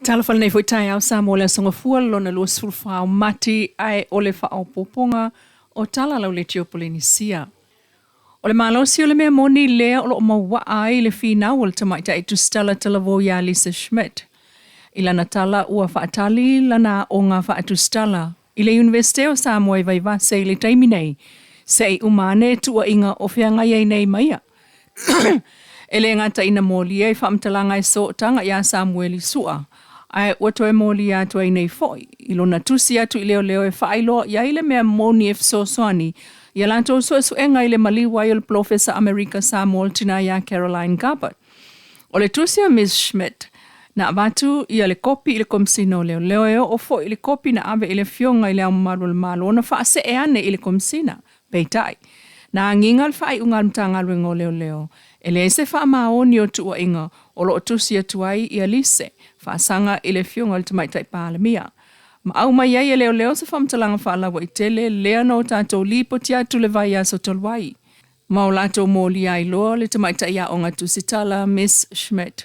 Talafal nei foi tai au sa mo le songa fua lona lua sulfau mati ai ole fa au poponga o tala lau le Tiopolinisia. O le malosi o le mea moni lea o lo maua ai le fina o le tamaita i tustala talavo ya Lisa Schmidt. Ilana tala ua faatali lana o ngā faatustala. I le Universite o Samoa i vai vase i le taiminei. Se umane tua inga o whianga iei nei maia. Ele ngata ina moli e whaamtalanga e so tanga ia Samueli sua. Ai wato e moli atu ai nei foi. Ilona tusi atu i leo e whailo ia ile mea moni e fsosoani. Ia lanto so enga ile maliwa i le Professor America Samuel tina ia Caroline Gabbard. O le tusi a Ms. Schmidt. Na watu ia le kopi i le komsino leo e o fo i le kopi na ave i le fionga i le malo na whaase e ane i le komsina. Peitai. Na ngingal whai ungal mtanga luengo leo. Ele se wha maoni o tua inga o lo tusi atuai i alise. Whaasanga i le fionga le tamaitai pālamia. Ma au mai ai leo se whamtalanga whaalawa i tele lea no tātou lipo tia tu le vai aso tolwai. Ma o lato mōli ai loa le tamaitai a onga tusi Tala Ms. Schmidt.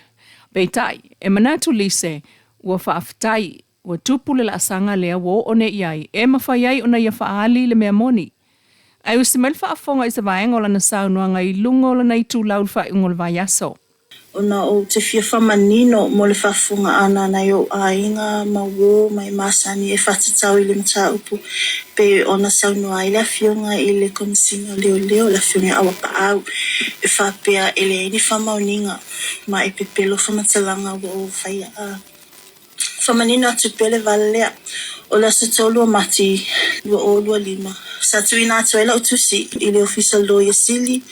Peitai, e manatu lise, ua whaafitai, ua tupu le la sanga lea wo one iai, e mawhai ai ona ia whaali le mea moni. Ai usimel whaafonga i sa vaenga o lana saunuanga i lungo o lana i tūlau wha i ngol vai aso. Ona o te fia whamanino mo le whafunga ana na o a inga ma wo mai masani e whatatau i le mata upu pe ona saunua i la fionga i le komisina leo la fionga awa pa au e whapea e le ni whamauninga ma e pepelo whamatalanga wo o whaia a whamanino atu pele valea o la satolo mati o lua lima. Sa tuina atu ela utusi i le official lawyer sili.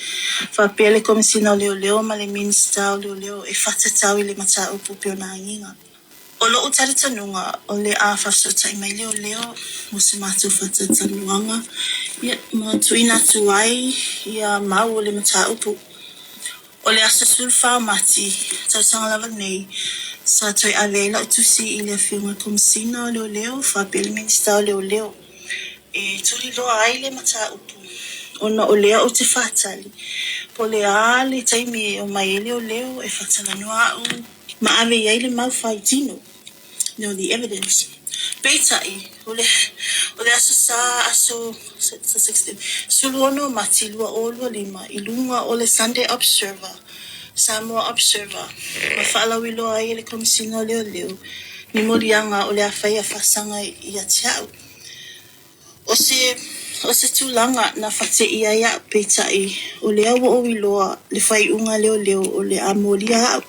Whapea le komisina leo ma le minister leo e whatatau i le mata upu peo na nginga. O lo utari tanunga o le a whasota i mai leo mo se matu whatatanuanga. Ia ma tuina atu ai ia mau o le mata upu. O le asa sulfa mati tausanga lava nei. Sa toi avela utusi i le whiunga komisina leo whapea le minister leo. E turi loa ai le mata upu. Ona o lea o te whatali. Po le a le taimi o mai leo e whatala noa au. Ma ave iai le mau whaitino. No, the evidence. Peitai, o le aso sa 16. Sulu ono mati lua o lua lima. Ilunga o le Sunday Observer. Samoa Observer. Ma whaalawi loa ai le komisina leo. Ni morianga o le awhai whasanga i atiau. O se tūlanga na whate ia ia peitai o le awa o iloa le whai unga leo o le amoria au.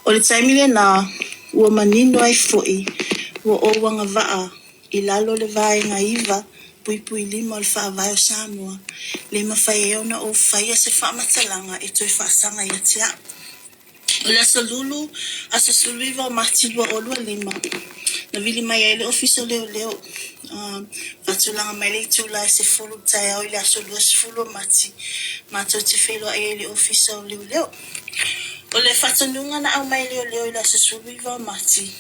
O le taimile na ua manino ai foi ua o wanga waa i lalo le vai ngā iwa pui lima o le whaavai o Samoa. Le mawhai e ona o whaia se whaamatalanga e toi whaasanga i atia. O le asa lulu, asa suluiva o mati lua o lua lima. Na vili mai ai le ofisa leo. Vatulanga mai le tula se fulu tai au le aso lua se fulu mati. Mato te whelo ai le ofisa o leo. O le whatanunga na au mai leo i le asa suluiva o mati.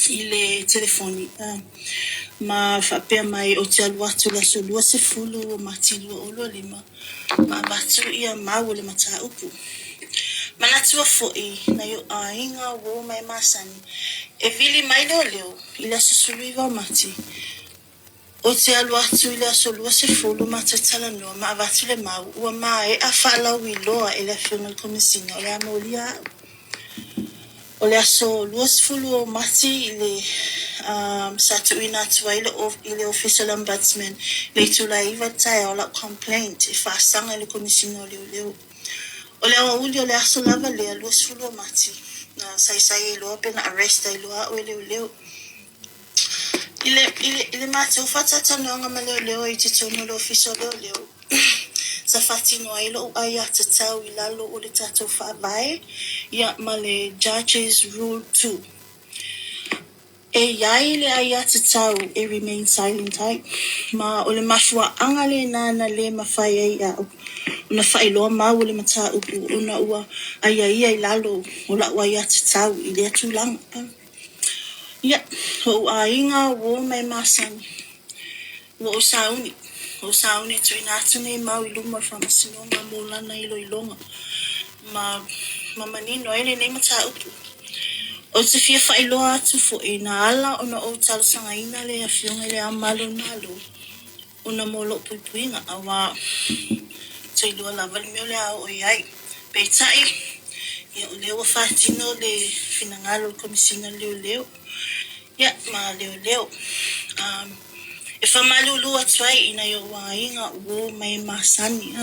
I le telefoni. Ma whapea mai o te aluatu le aso lua se fulu o mati lua o lua lima. Ma batu ia mau le mata upu. Manatua foi na yo a inga wo mai masani. E vili mai leo i le aso suluiva o mati. O te aluatu i le aso lua se fulu mata tala noa ma avatu le mau. Ua mai a whaalau i loa e le whiunga komisina o le amolia. O le aso lua se fulu o mati i le satu ina atua i le official ombudsman. Le tula iwa tai o la complaint e whaasanga i le komisina o leo. O le awa uli o le aso lava lea lua se fulu o mati. Na sai loa pena arresta i loa o leo. Ile mate o whatata noanga ma leo i te tono le official leo. Sa whatino ai lo ai ata tau i lalo o le tatou whaavae. Ia ma le Judges Rule 2. E iai le ai ata tau e remain silent ai. Ma o le mafua anga le nana le mawhai ai au. Una whailoa mau o le mata upu. Una ua ai i lalo o la ua i ata tau i le atulanga. Ia, ho a inga wo mai masani. Wo o sauni. O sauni tu ina atu nei mau i luma whamasinonga mo lana ilo ilonga. Ma manino ele nei mata upu. O te fia whailoa atu fo e na ala o na o tala sanga ina le a fionga le a malo nalo. O na molo puipuinga a wā tui lua la wali meo le a o iai. Pei tai, ia o leo whaatino le finangalo le komisina leo leo. Ia, ma leo leo. E whamalu lua tuai ina yo wā inga uo mai masani.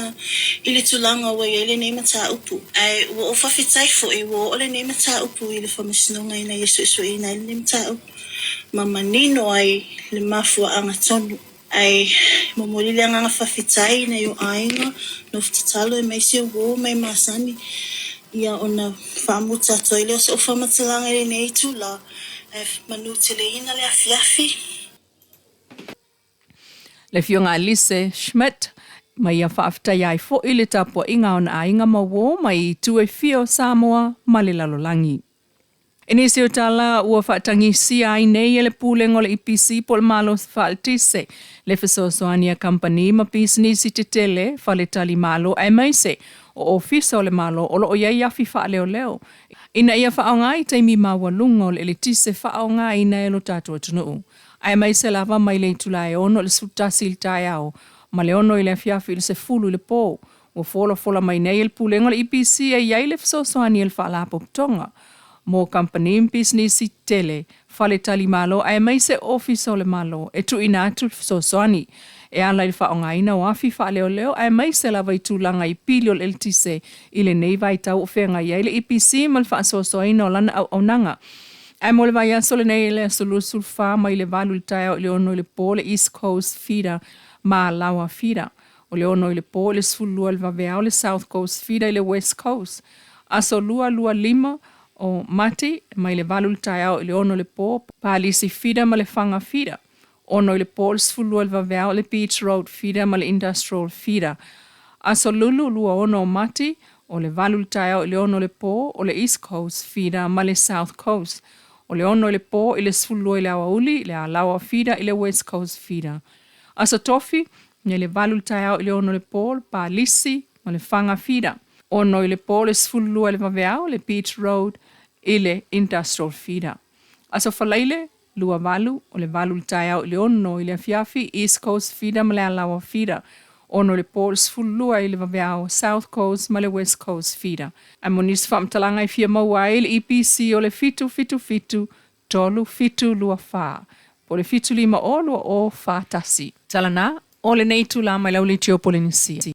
Ili tulanga wa ele nei mata upu. Ai uo o whawhitai fo e uo ole nei mata upu ili whamasinonga ina yesu isu ina ili nei mata upu. Ma manino ai le mafua anga tonu. Ai momoli le anga whawhitai ina yo ainga no whatatalo e mai se uo mai masani. Ia ona whamuta toile o whamatalanga ele nei tula. Manu tele ina le afiafi. Le fionga Lise Schmidt, mai a whaaftai ai fo i le tapua inga o na ainga mawo mai tue fio Samoa ma le lalolangi. E nisi o Tala ua whaatangisi ai nei e le pūlengo le IPC po le malo whaaltise le whasosoania company ma business te tele whale tali malo ai maise o ofisa o le malo o lo o iai afi whaaleo leo. Ina ia whaonga i teimi mawalunga o le tise whaonga i nei lo tātua tunuu. Ai mai se lava mai le itulai ono le sutasi il tai au, ma le ono i le afiafi le se fulu le po, o fola mai nei il pulengo le IPC e iai le fsosoani il whaalapo ptonga. Mo company business i tele, whale tali malo, ai mai se office o le malo, e tu ina atu fsosoani. E ala i whaonga ina o afi whaaleo leo, ai mai se lava i tūlanga i pili o le LTC, i le nei vai tau o whenga iai le IPC ma le whaasosoaina o lana au nanga. Ai mo le vai aso le nei le asolu sulfa mai le valu le taia o le ono le po le East Coast feeder ma lawa feeder. O le ono le po le sulua le vavea o le South Coast feeder i le West Coast. Aso lua lima o mati mai le valu le taia o le ono le po palisi feeder ma le fanga feeder. Ono le po le sulua le vavea o le Beach Road feeder ma le Industrial feeder. Aso lua ono mati o le valu le taia o le ono le po o le East Coast feeder ma le South Coast. O le ono le po i le sfulua i le awa uli, le a lawa feeder i le West Coast feeder. Asa tofi, ne le valu le taia o le ono le po, pa lisi, o le fanga feeder. Ono i le po le sfulua i le vaveao, le Beach Road i le Industrial feeder. Asa falaile, lua valu, o le valu le taia o le ono i le afiafi, East Coast feeder ma le a lawa feeder. Ono le po le sfulua i le vaveao, South Coast ma le West Coast feeder. A monis whamtalanga i fia maua i le IPC o le fitu, tolu fitu lua wha. Po le fitu lima o lua o wha tasi. Talana, o le nei tula mai lau le tio Polinisi.